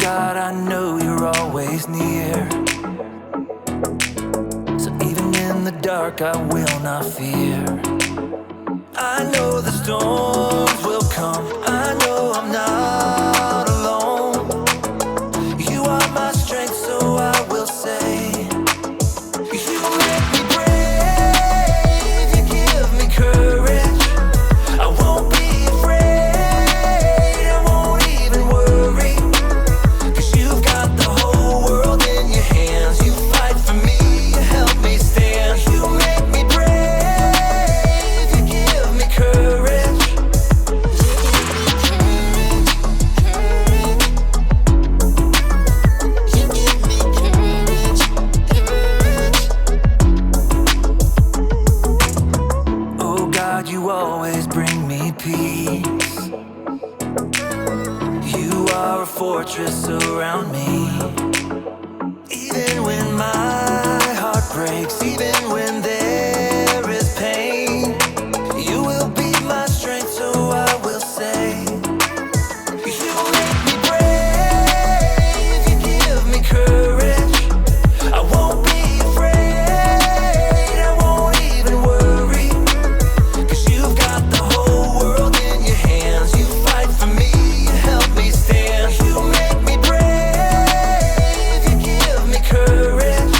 God, I know you're always near. So even in the dark, I will not fear. I know the storms will come. I know I'm not alone. You are my strength, so I will say, you make me brave, you give me courage. I won't be afraid, I won't even worry, 'cause you've got the whole world in your hands. You fight for me, you help me stand. You make me brave, you give me courage. Oh God, you always bring me peace. You are a fortress around me. Even when my heart breaks, even when there is pain, you will be my strength, so I will say, you make me brave, you give me courage. I won't be afraid, I won't even worry, 'cause you've got the whole world in your hands. You fight for me, you help me stand. You make me brave, you give me courage.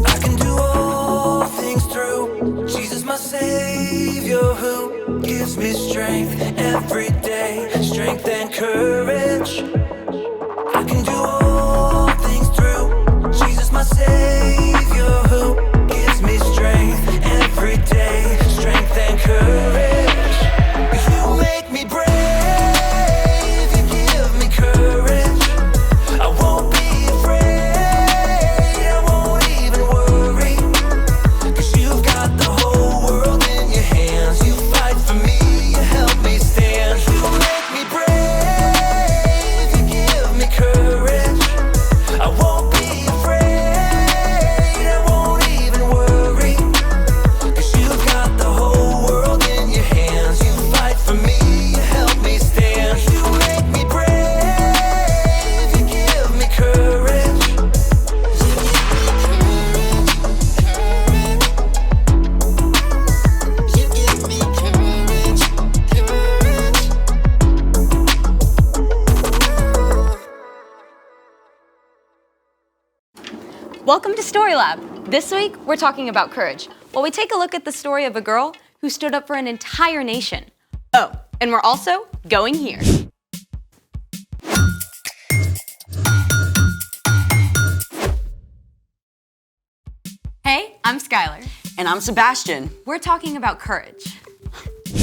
I can do all things through Jesus, my Savior, who gives me strength every day, strength and courage. I can do all things through Jesus, my Savior, who gives me strength every day, strength and courage. You make me brave, you give me courage. I won't be afraid, I won't even worry, 'cause you've got the whole world in your hands. You fight for me, you help me stand. You make me brave, you give me courage. I won't be afraid, I won't even worry, 'cause you've got the whole world in your hands. You fight for me, you help me stand. You make me brave, you give me courage. Welcome to Story Lab. This week, we're talking about courage, while we take a look at the story of a girl who stood up for an entire nation. Oh, and we're also going here. Hey, I'm Skylar. And I'm Sebastian. We're talking about courage.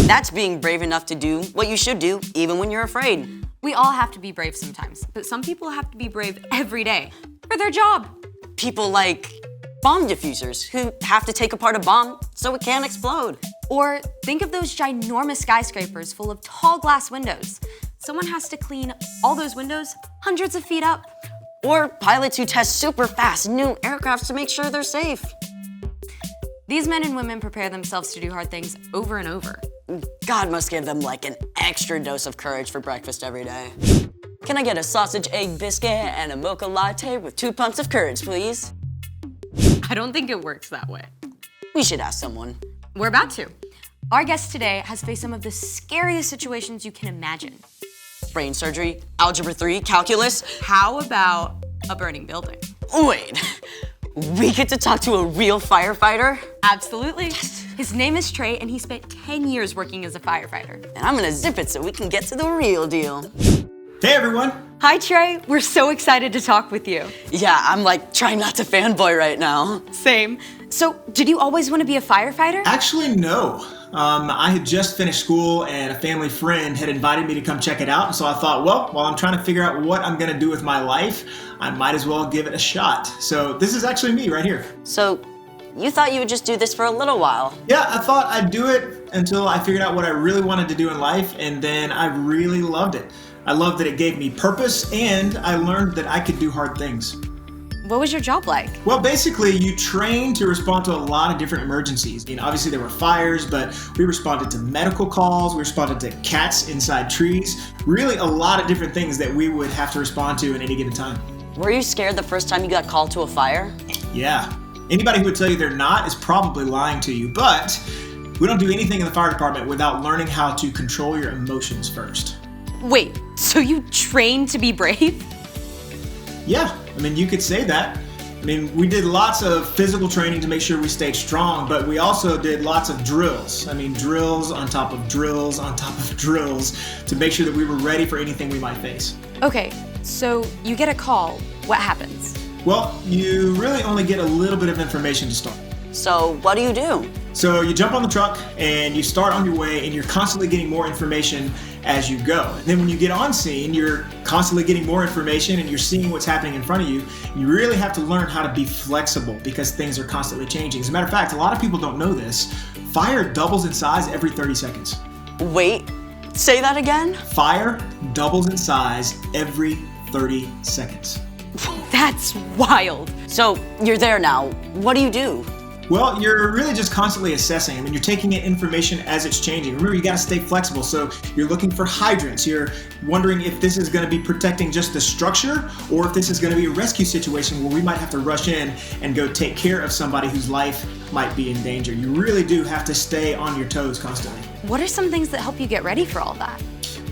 That's being brave enough to do what you should do, even when you're afraid. We all have to be brave sometimes, but some people have to be brave every day for their job. People like bomb diffusers who have to take apart a bomb so it can't explode. Or think of those ginormous skyscrapers full of tall glass windows. Someone has to clean all those windows hundreds of feet up. Or pilots who test super fast new aircrafts to make sure they're safe. These men and women prepare themselves to do hard things over and over. God must give them like an extra dose of courage for breakfast every day. Can I get a sausage, egg, biscuit, and a mocha latte with 2 pumps of courage, please? I don't think it works that way. We should ask someone. We're about to. Our guest today has faced some of the scariest situations you can imagine. Brain surgery, algebra 3, calculus. How about a burning building? Wait, we get to talk to a real firefighter? Absolutely. His name is Trey, and he spent 10 years working as a firefighter. And I'm gonna zip it so we can get to the real deal. Hey everyone! Hi, Trey. We're so excited to talk with you. Yeah, I'm like trying not to fanboy right now. Same. So, did you always want to be a firefighter? Actually, no. I had just finished school and a family friend had invited me to come check it out. And so I thought, well, while I'm trying to figure out what I'm gonna do with my life, I might as well give it a shot. So this is actually me right here. So, you thought you would just do this for a little while? Yeah, I thought I'd do it until I figured out what I really wanted to do in life, and then I really loved it. I loved that it gave me purpose, and I learned that I could do hard things. What was your job like? Well, basically, you train to respond to a lot of different emergencies. Obviously there were fires, but we responded to medical calls, we responded to cats inside trees, really a lot of different things that we would have to respond to at any given time. Were you scared the first time you got called to a fire? Yeah. Anybody who would tell you they're not is probably lying to you, but we don't do anything in the fire department without learning how to control your emotions first. Wait, so you trained to be brave? Yeah, you could say that. We did lots of physical training to make sure we stayed strong, but we also did lots of drills. Drills on top of drills on top of drills to make sure that we were ready for anything we might face. Okay, so you get a call. What happens? Well, you really only get a little bit of information to start. So what do you do? So you jump on the truck and you start on your way, and you're constantly getting more information as you go. And then when you get on scene, you're constantly getting more information and you're seeing what's happening in front of you. You really have to learn how to be flexible because things are constantly changing. As a matter of fact, a lot of people don't know this. Fire doubles in size every 30 seconds. Wait, say that again? Fire doubles in size every 30 seconds. That's wild. So you're there now. What do you do? Well, you're really just constantly assessing. You're taking in information as it's changing. Remember, you got to stay flexible. So you're looking for hydrants. You're wondering if this is going to be protecting just the structure or if this is going to be a rescue situation where we might have to rush in and go take care of somebody whose life might be in danger. You really do have to stay on your toes constantly. What are some things that help you get ready for all that?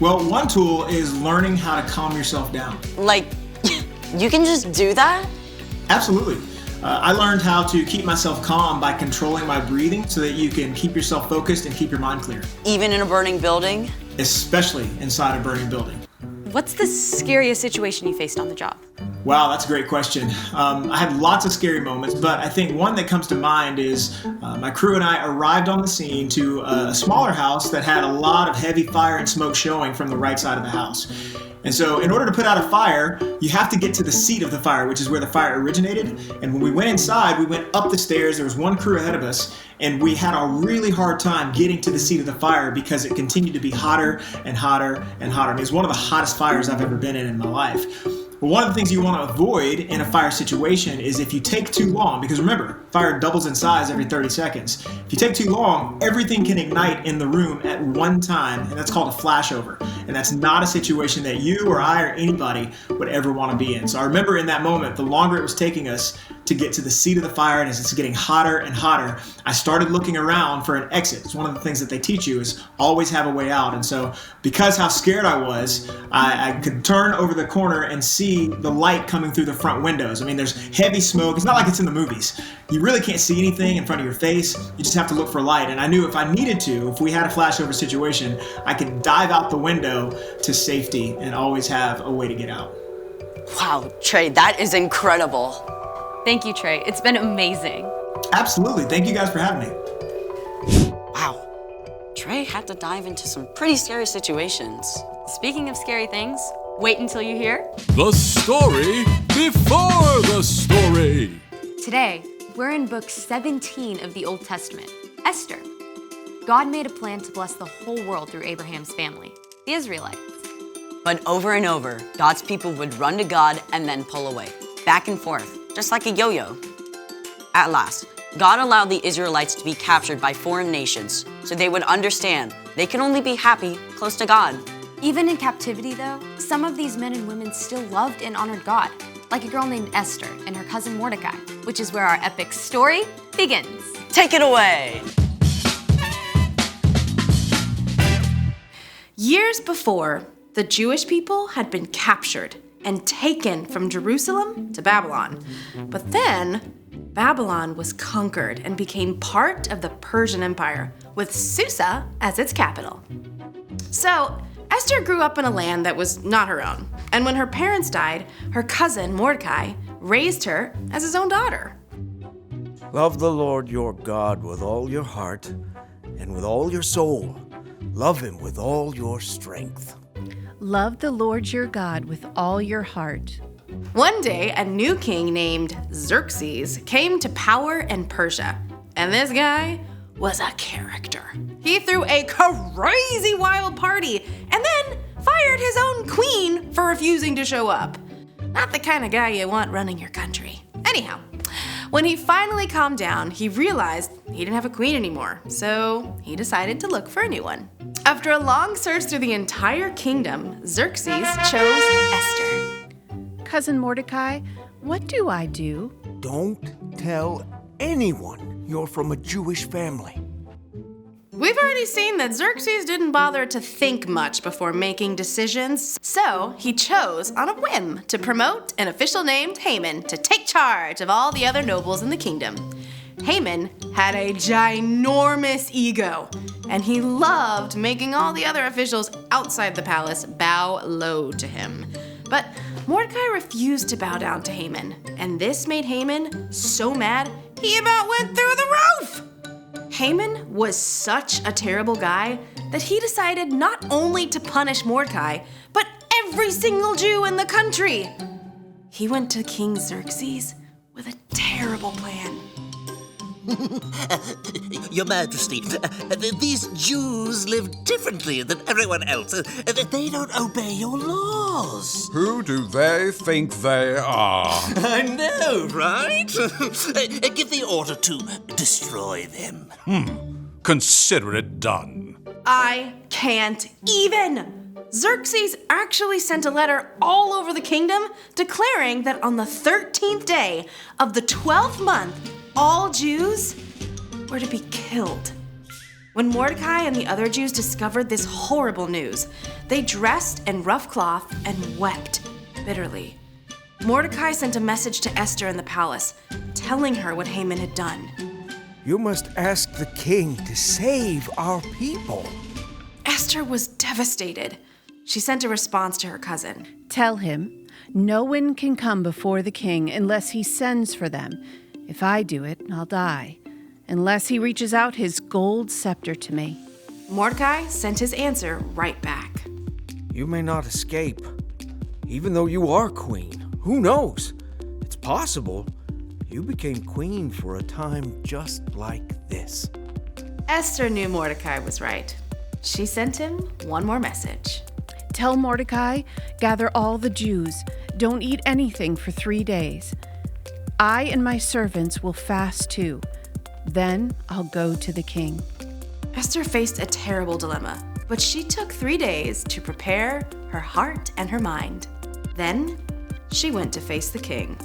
Well, one tool is learning how to calm yourself down. Like, you can just do that? Absolutely. I learned how to keep myself calm by controlling my breathing so that you can keep yourself focused and keep your mind clear. Even in a burning building? Especially inside a burning building. What's the scariest situation you faced on the job? Wow, that's a great question. I had lots of scary moments, but I think one that comes to mind is my crew and I arrived on the scene to a smaller house that had a lot of heavy fire and smoke showing from the right side of the house. And so in order to put out a fire, you have to get to the seat of the fire, which is where the fire originated. And when we went inside, we went up the stairs. There was one crew ahead of us, and we had a really hard time getting to the seat of the fire because it continued to be hotter and hotter and hotter. It was one of the hottest fires I've ever been in my life. But one of the things you want to avoid in a fire situation is if you take too long, because remember, fire doubles in size every 30 seconds. If you take too long, everything can ignite in the room at one time, and that's called a flashover. And that's not a situation that you or I or anybody would ever want to be in. So I remember in that moment, the longer it was taking us to get to the seat of the fire, and as it's getting hotter and hotter, I started looking around for an exit. It's one of the things that they teach you is always have a way out. And so because how scared I was, I could turn over the corner and see the light coming through the front windows. There's heavy smoke. It's not like it's in the movies. You really can't see anything in front of your face. You just have to look for light. And I knew if I needed to, if we had a flashover situation, I could dive out the window to safety and always have a way to get out. Wow, Trey, that is incredible. Thank you, Trey. It's been amazing. Absolutely. Thank you guys for having me. Wow, Trey had to dive into some pretty scary situations. Speaking of scary things, wait until you hear The story before the story. Today, we're in book 17 of the Old Testament, Esther. God made a plan to bless the whole world through Abraham's family, the Israelites. But over and over, God's people would run to God and then pull away, back and forth, just like a yo-yo. At last, God allowed the Israelites to be captured by foreign nations so they would understand they can only be happy close to God. Even in captivity, though, some of these men and women still loved and honored God, like a girl named Esther and her cousin Mordecai, which is where our epic story begins. Take it away! Years before, the Jewish people had been captured and taken from Jerusalem to Babylon. But then, Babylon was conquered and became part of the Persian Empire, with Susa as its capital. So, Esther grew up in a land that was not her own, and when her parents died, her cousin Mordecai raised her as his own daughter. Love the Lord your God with all your heart and with all your soul. Love him with all your strength. Love the Lord your God with all your heart. One day, a new king named Xerxes came to power in Persia, and this guy was a character. He threw a crazy wild party and then fired his own queen for refusing to show up. Not the kind of guy you want running your country. Anyhow, when he finally calmed down, he realized he didn't have a queen anymore, so he decided to look for a new one. After a long search through the entire kingdom, Xerxes chose Esther. Cousin Mordecai, what do I do? Don't tell anyone you're from a Jewish family. We've already seen that Xerxes didn't bother to think much before making decisions, so he chose on a whim to promote an official named Haman to take charge of all the other nobles in the kingdom. Haman had a ginormous ego, and he loved making all the other officials outside the palace bow low to him. But Mordecai refused to bow down to Haman, and this made Haman so mad he about went through the roof! Haman was such a terrible guy that he decided not only to punish Mordecai, but every single Jew in the country. He went to King Xerxes with a terrible plan. Your Majesty, these Jews live differently than everyone else. They don't obey your laws. Who do they think they are? I know, right? Give the order to destroy them. Consider it done. I can't even. Xerxes actually sent a letter all over the kingdom declaring that on the 13th day of the 12th month, all Jews were to be killed. When Mordecai and the other Jews discovered this horrible news, they dressed in rough cloth and wept bitterly. Mordecai sent a message to Esther in the palace, telling her what Haman had done. You must ask the king to save our people. Esther was devastated. She sent a response to her cousin. Tell him, no one can come before the king unless he sends for them. If I do it, I'll die, unless he reaches out his gold scepter to me. Mordecai sent his answer right back. You may not escape, even though you are queen. Who knows? It's possible. You became queen for a time just like this. Esther knew Mordecai was right. She sent him one more message. Tell Mordecai, gather all the Jews. Don't eat anything for 3 days. I and my servants will fast too. Then I'll go to the king. Esther faced a terrible dilemma, but she took 3 days to prepare her heart and her mind. Then she went to face the king.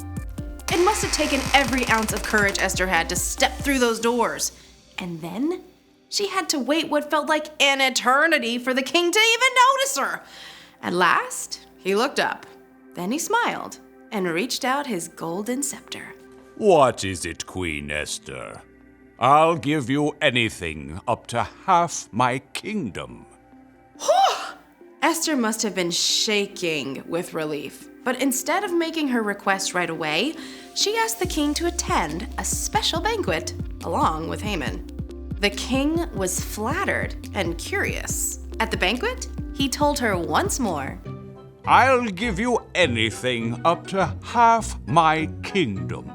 It must have taken every ounce of courage Esther had to step through those doors. And then she had to wait what felt like an eternity for the king to even notice her. At last, he looked up. Then he smiled and reached out his golden scepter. What is it, Queen Esther? I'll give you anything up to half my kingdom. Esther must have been shaking with relief. But instead of making her request right away, she asked the king to attend a special banquet along with Haman. The king was flattered and curious. At the banquet, he told her once more, I'll give you anything up to half my kingdom.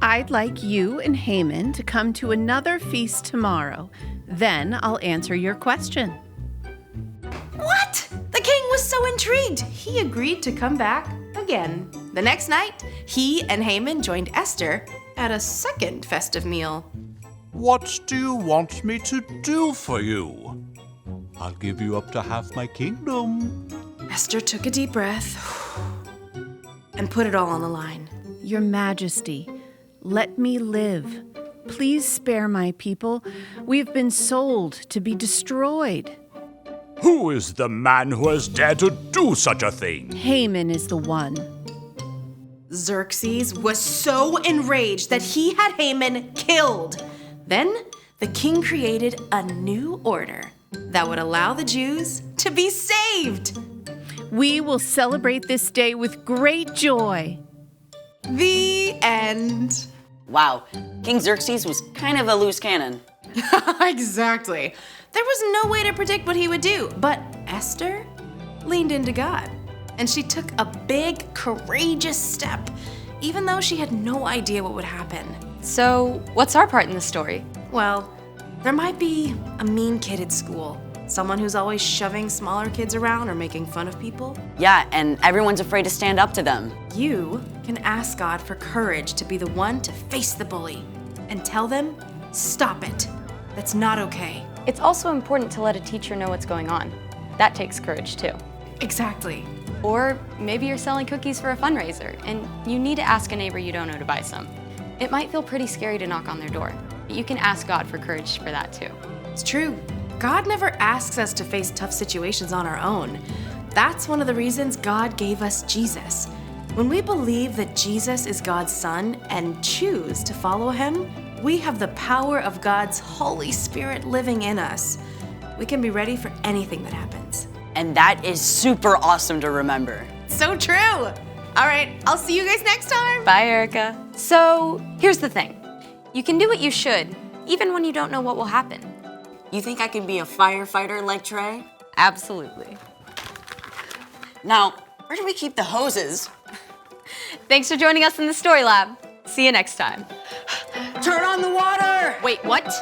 I'd like you and Haman to come to another feast tomorrow. Then I'll answer your question. What? The king was so intrigued, he agreed to come back again. The next night, he and Haman joined Esther at a second festive meal. What do you want me to do for you? I'll give you up to half my kingdom. Esther took a deep breath and put it all on the line. Your Majesty, let me live. Please spare my people. We've been sold to be destroyed. Who is the man who has dared to do such a thing? Haman is the one. Xerxes was so enraged that he had Haman killed. Then the king created a new order that would allow the Jews to be saved. We will celebrate this day with great joy. The end. Wow, King Xerxes was kind of a loose cannon. Exactly. There was no way to predict what he would do, but Esther leaned into God, and she took a big, courageous step, even though she had no idea what would happen. So, what's our part in the story? Well, there might be a mean kid at school, Someone who's always shoving smaller kids around or making fun of people? Yeah, and everyone's afraid to stand up to them. You can ask God for courage to be the one to face the bully and tell them, stop it. That's not okay. It's also important to let a teacher know what's going on. That takes courage too. Exactly. Or maybe you're selling cookies for a fundraiser and you need to ask a neighbor you don't know to buy some. It might feel pretty scary to knock on their door, but you can ask God for courage for that too. It's true. God never asks us to face tough situations on our own. That's one of the reasons God gave us Jesus. When we believe that Jesus is God's Son and choose to follow him, we have the power of God's Holy Spirit living in us. We can be ready for anything that happens. And that is super awesome to remember. So true. All right, I'll see you guys next time. Bye, Erica. So here's the thing. You can do what you should, even when you don't know what will happen. You think I can be a firefighter like Trey? Absolutely. Now, where do we keep the hoses? Thanks for joining us in the Story Lab. See you next time. Turn on the water! Wait, what?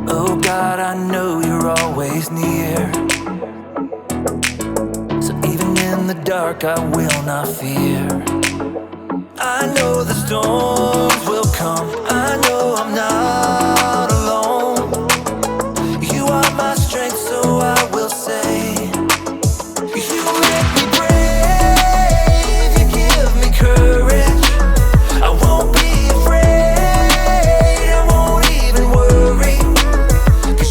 Oh God, I know you're always near. So even in the dark, I will not fear. I know the storms will come. I know I'm not alone. You are my strength, so I will say, you make me brave. You give me courage. I won't be afraid. I won't even worry.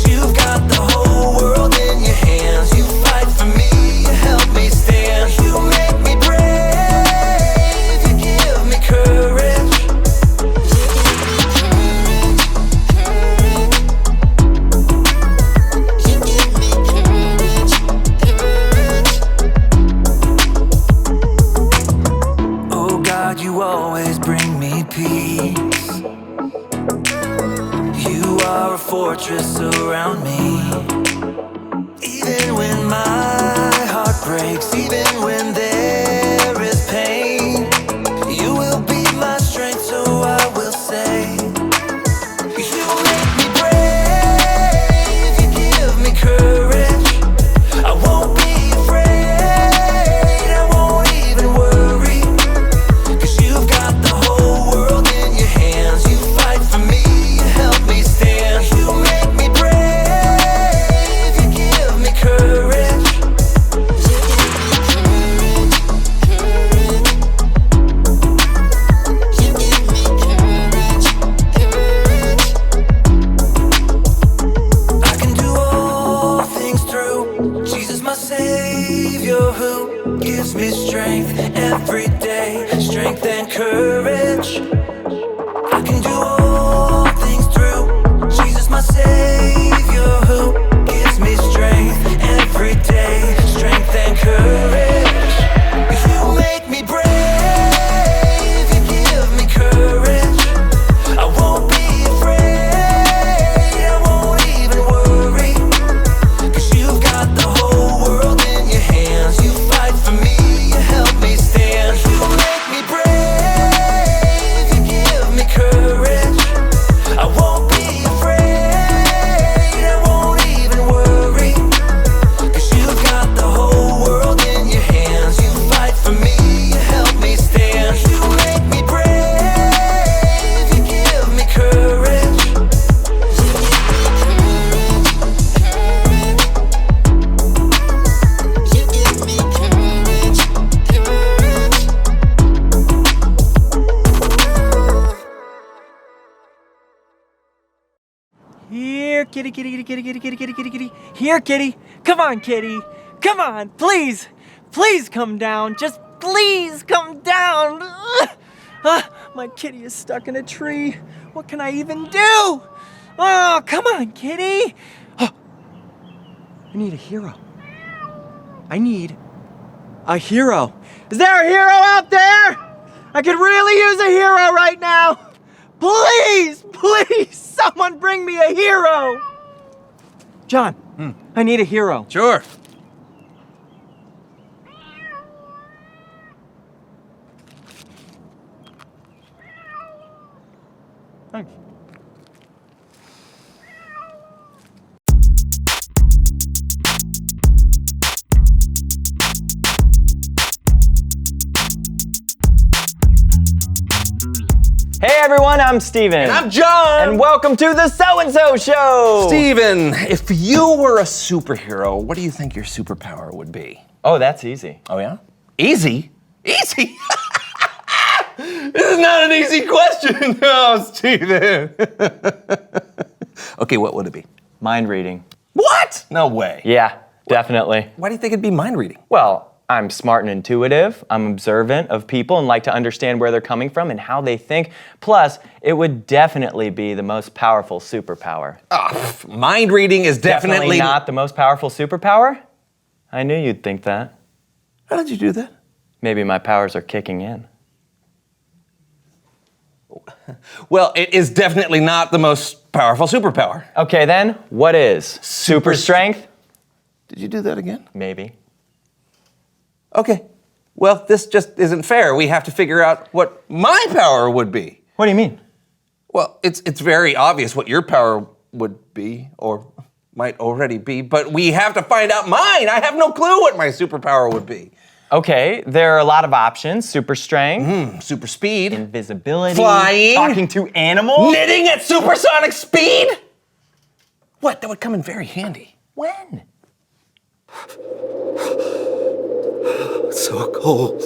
You've got the whole world in your hands. You fight for me, you help me stand. You make me brave, you give me courage. You give me courage, Oh God, you always bring me peace. You are a fortress around me. Even when my heart breaks, even when there is pain, you will be my strength, so I will say, you make me brave, you give me courage. I won't be afraid, I won't even worry. 'Cause you've got the whole world in your hands. You fight for me, you help me stand. You make me brave, you give me courage. You give me courage. Here, kitty, kitty, kitty, kitty, kitty, kitty, kitty, kitty, kitty. Here, kitty. Come on, kitty. Come on, please. Please come down. Just please come down. My kitty is stuck in a tree. What can I even do? Oh, come on, kitty. I need a hero. I need a hero. Is there a hero out there? I could really use a hero right now. Please, please, someone bring me a hero. John, I need a hero. Sure. Thanks. Hey everyone, I'm Steven. And I'm John. And welcome to the So&So Show. Steven, if you were a superhero, what do you think your superpower would be? Oh, that's easy. Oh, yeah? Easy? Easy? This is not an easy question. Oh, Steven. Okay, what would it be? Mind reading. What? No way. Yeah, definitely. Why do you think it'd be mind reading? Well, I'm smart and intuitive. I'm observant of people and like to understand where they're coming from and how they think. Plus, it would definitely be the most powerful superpower. Oh, mind reading is definitely not the most powerful superpower? I knew you'd think that. How did you do that? Maybe my powers are kicking in. Well, it is definitely not the most powerful superpower. Okay then, what is? Super strength? Did you do that again? Maybe. Okay. Well, this just isn't fair. We have to figure out what my power would be. What do you mean? Well, it's very obvious what your power would be, or might already be, but we have to find out mine. I have no clue what my superpower would be. Okay, there are a lot of options. Super strength. Super speed. Invisibility. Flying. Talking to animals. Knitting at supersonic speed? What? That would come in very handy. When? So cold.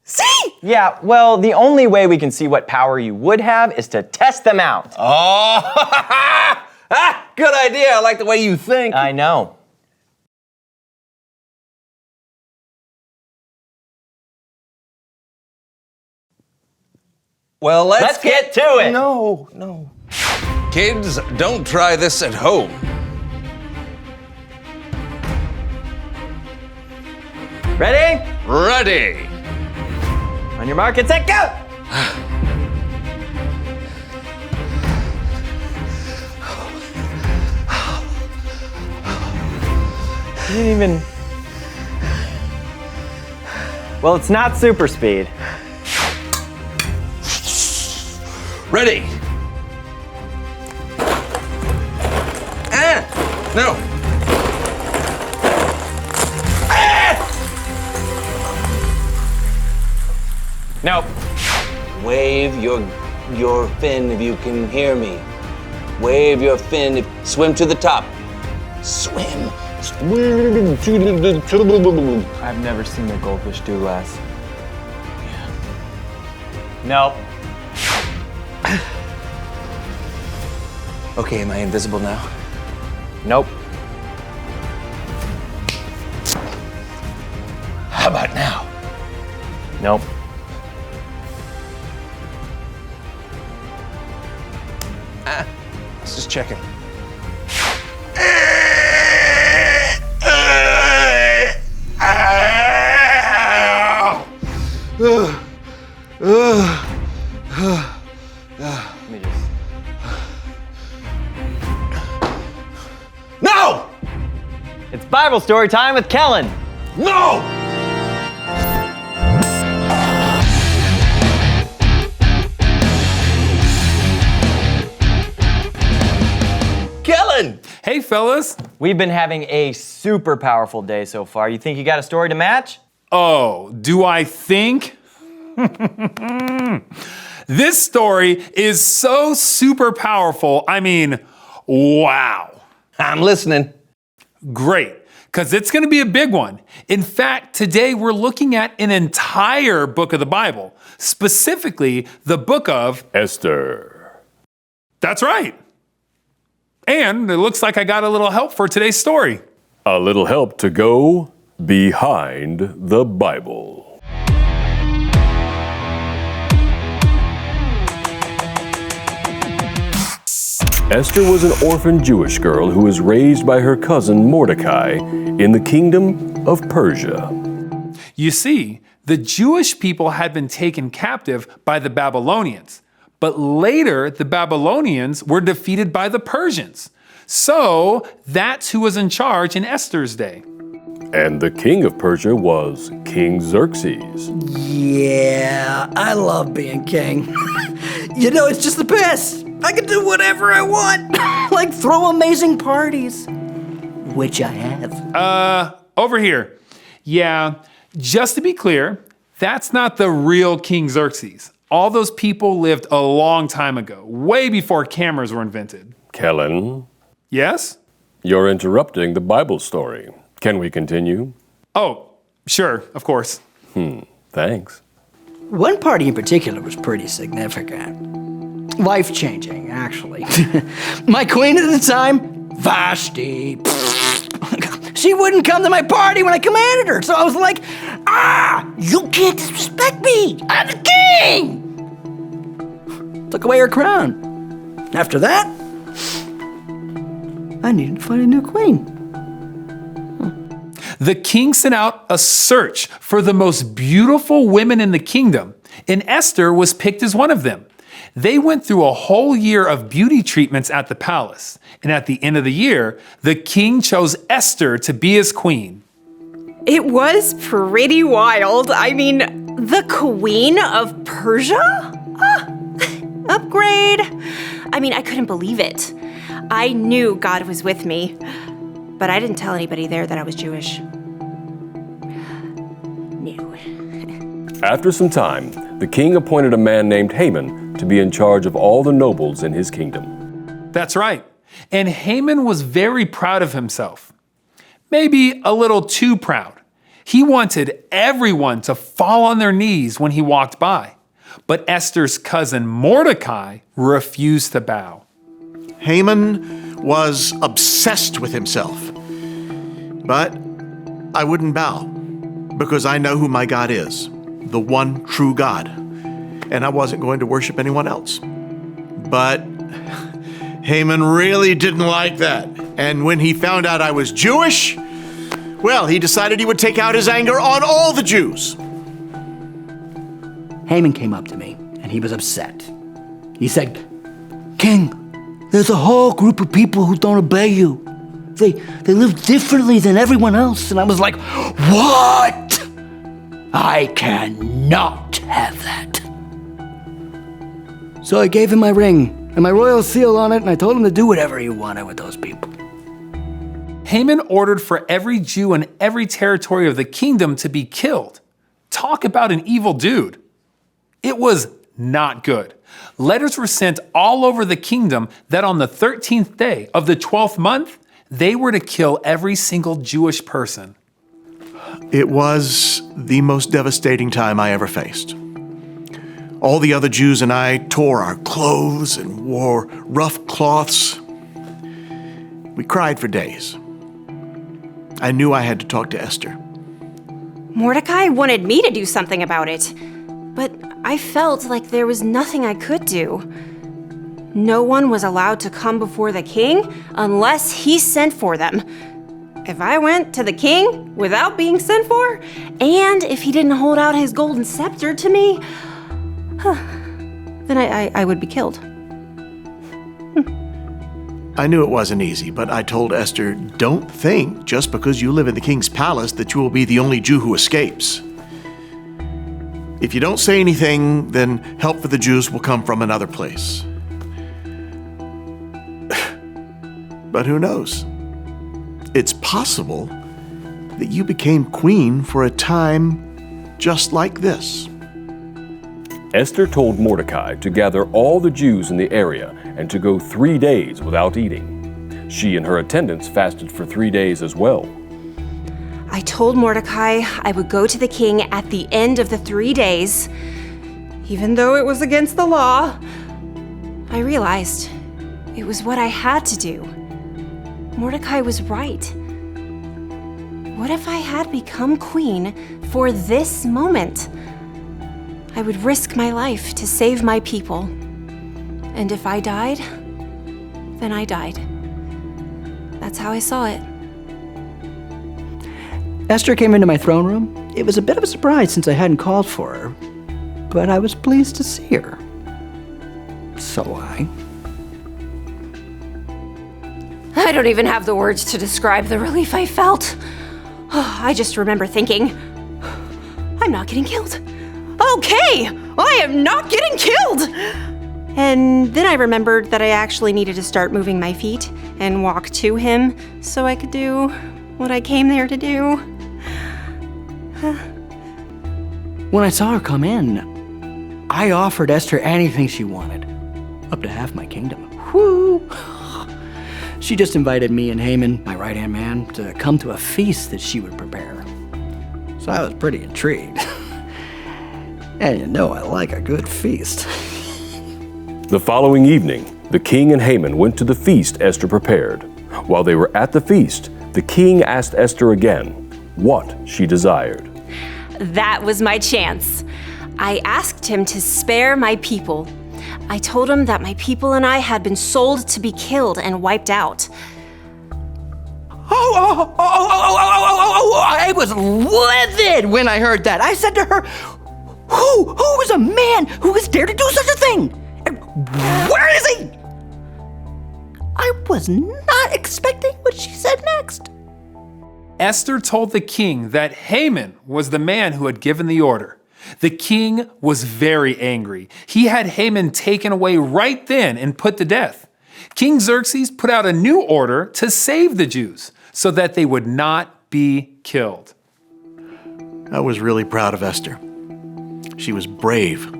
See? Yeah, well, the only way we can see what power you would have is to test them out. Oh, good idea. I like the way you think. I know. Well, Let's get to it. No. Kids, don't try this at home. Ready? Ready. On your mark, get set, go! You didn't even... Well, it's not super speed. Ready. No. Nope. Wave your fin if you can hear me. Wave your fin. Swim to the top. Swim. Swim to the top. I've never seen a goldfish do less. Nope. Okay, am I invisible now? Nope. How about now? Nope. Let's just checking. Let me just... No! It's Bible story time with Kellen. No! Kellen! Hey, fellas. We've been having a super powerful day so far. You think you got a story to match? Oh, do I think? This story is so super powerful. I mean, wow. I'm listening. Great. because it's going to be a big one. In fact, today we're looking at an entire book of the Bible, specifically the Book of Esther. That's right. And it looks like I got a little help for today's story. A little help to go behind the Bible. Esther was an orphan Jewish girl who was raised by her cousin Mordecai in the kingdom of Persia. You see, the Jewish people had been taken captive by the Babylonians, but later the Babylonians were defeated by the Persians. So that's who was in charge in Esther's day. And the king of Persia was King Xerxes. Yeah, I love being king. You know, it's just the best. I can do whatever I want. Like throw amazing parties. Which I have. Over here. Yeah, just to be clear, that's not the real King Xerxes. All those people lived a long time ago, way before cameras were invented. Kellen? Yes? You're interrupting the Bible story. Can we continue? Oh, sure, of course. Thanks. One party in particular was pretty significant. Life-changing, actually. My queen at the time, Vashti. She wouldn't come to my party when I commanded her, so I was like, you can't disrespect me. I'm the king. Took away her crown. After that, I needed to find a new queen. The king sent out a search for the most beautiful women in the kingdom, and Esther was picked as one of them. They went through a whole year of beauty treatments at the palace, and at the end of the year, the king chose Esther to be his queen. It was pretty wild. I mean, the Queen of Persia? Upgrade. I mean, I couldn't believe it. I knew God was with me, but I didn't tell anybody there that I was Jewish. No. After some time, the king appointed a man named Haman to be in charge of all the nobles in his kingdom. That's right. And Haman was very proud of himself. Maybe a little too proud. He wanted everyone to fall on their knees when he walked by. But Esther's cousin Mordecai refused to bow. Haman was obsessed with himself. But I wouldn't bow because I know who my God is, the one true God. And I wasn't going to worship anyone else. But Haman really didn't like that. And when he found out I was Jewish, well, he decided he would take out his anger on all the Jews. Haman came up to me, and he was upset. He said, King, there's a whole group of people who don't obey you. They live differently than everyone else. And I was like, what? I cannot have that. So I gave him my ring and my royal seal on it, and I told him to do whatever he wanted with those people. Haman ordered for every Jew in every territory of the kingdom to be killed. Talk about an evil dude. It was not good. Letters were sent all over the kingdom that on the 13th day of the 12th month, they were to kill every single Jewish person. It was the most devastating time I ever faced. All the other Jews and I tore our clothes and wore rough cloths. We cried for days. I knew I had to talk to Esther. Mordecai wanted me to do something about it, but I felt like there was nothing I could do. No one was allowed to come before the king unless he sent for them. If I went to the king without being sent for, and if he didn't hold out his golden scepter to me, then I would be killed. I knew it wasn't easy, but I told Esther, don't think just because you live in the king's palace that you will be the only Jew who escapes. If you don't say anything, then help for the Jews will come from another place. But who knows? It's possible that you became queen for a time just like this. Esther told Mordecai to gather all the Jews in the area and to go 3 days without eating. She and her attendants fasted for 3 days as well. I told Mordecai I would go to the king at the end of the 3 days. Even though it was against the law, I realized it was what I had to do. Mordecai was right. What if I had become queen for this moment? I would risk my life to save my people. And if I died, then I died. That's how I saw it. Esther came into my throne room. It was a bit of a surprise since I hadn't called for her, but I was pleased to see her. So I don't even have the words to describe the relief I felt. I just remember thinking, I'm not getting killed. Okay, I am not getting killed! And then I remembered that I actually needed to start moving my feet and walk to him so I could do what I came there to do. when I saw her come in, I offered Esther anything she wanted, up to half my kingdom. Whoo! She just invited me and Haman, my right-hand man, to come to a feast that she would prepare. So I was pretty intrigued. And you know I like a good feast. The following evening, the king and Haman went to the feast Esther prepared. While they were at the feast, the king asked Esther again what she desired. That was my chance. I asked him to spare my people. I told him that my people and I had been sold to be killed and wiped out. I was livid when I heard that. I said to her, who is a man who has dared to do such a thing? And where is he? I was not expecting what she said next. Esther told the king that Haman was the man who had given the order. The king was very angry. He had Haman taken away right then and put to death. King Xerxes put out a new order to save the Jews so that they would not be killed. I was really proud of Esther. She was brave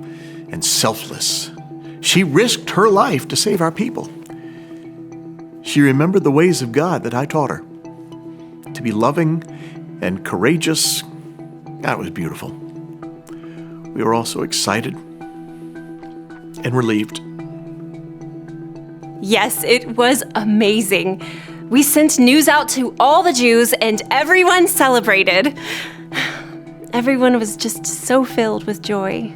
and selfless. She risked her life to save our people. She remembered the ways of God that I taught her. To be loving and courageous, that was beautiful. We were all so excited and relieved. Yes, it was amazing. We sent news out to all the Jews and everyone celebrated. Everyone was just so filled with joy.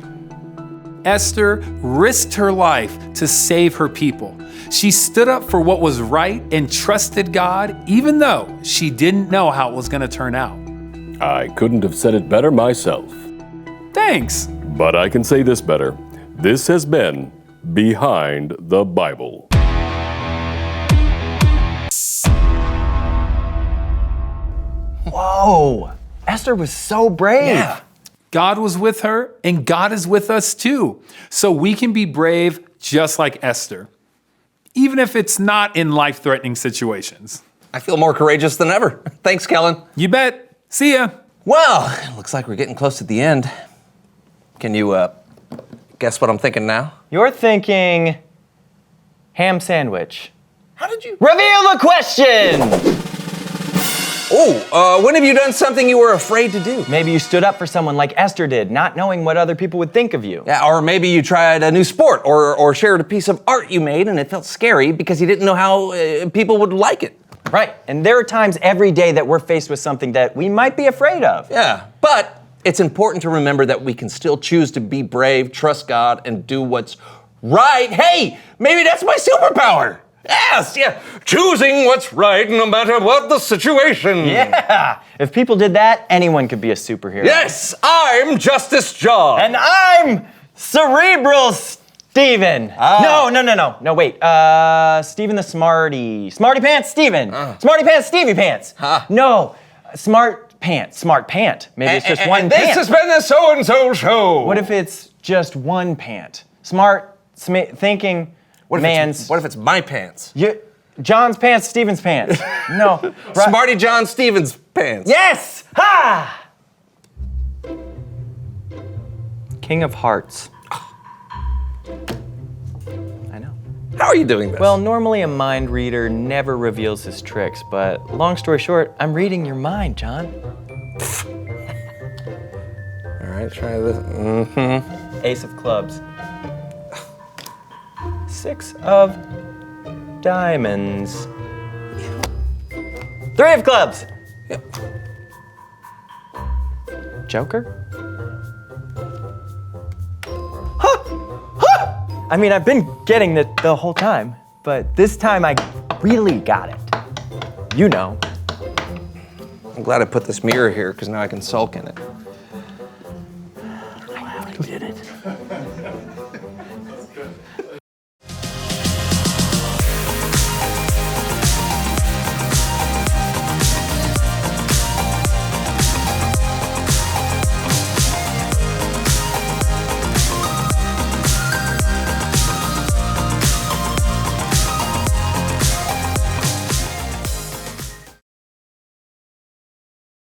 Esther risked her life to save her people. She stood up for what was right and trusted God, even though she didn't know how it was going to turn out. I couldn't have said it better myself. Thanks. But I can say this better. This has been Behind the Bible. Whoa, Esther was so brave. Yeah. God was with her, and God is with us too. So we can be brave just like Esther, even if it's not in life-threatening situations. I feel more courageous than ever. Thanks, Kellen. You bet. See ya. Well, it looks like we're getting close to the end. Can you guess what I'm thinking now? You're thinking ham sandwich. How did you? Reveal the question! Oh, when have you done something you were afraid to do? Maybe you stood up for someone like Esther did, not knowing what other people would think of you. Yeah, or maybe you tried a new sport or shared a piece of art you made and it felt scary because you didn't know how people would like it. Right, and there are times every day that we're faced with something that we might be afraid of. Yeah, but it's important to remember that we can still choose to be brave, trust God, and do what's right. Hey, maybe that's my superpower. Yes, yeah, choosing what's right no matter what the situation. Yeah, if people did that, anyone could be a superhero. Yes, I'm Justice John. And I'm Cerebral Steven. No, wait. Steven the Smarty Pants Steven. Smarty Pants Stevie Pants. No, Smart Pant. Maybe it's just one pant. This has been the So&So show. What if it's just one pant? Thinking what man's... What if it's my pants? John's pants, Steven's pants. No. Smarty John Stevens pants. Yes! Ha! King of Hearts. I know. How are you doing this? Well, normally a mind reader never reveals his tricks, but long story short, I'm reading your mind, John. All right, try this. Mm-hmm. Ace of clubs. 6 of diamonds. 3 of clubs. Yep. Joker? I mean, I've been getting it the whole time, but this time I really got it. You know. I'm glad I put this mirror here because now I can sulk in it. I did it.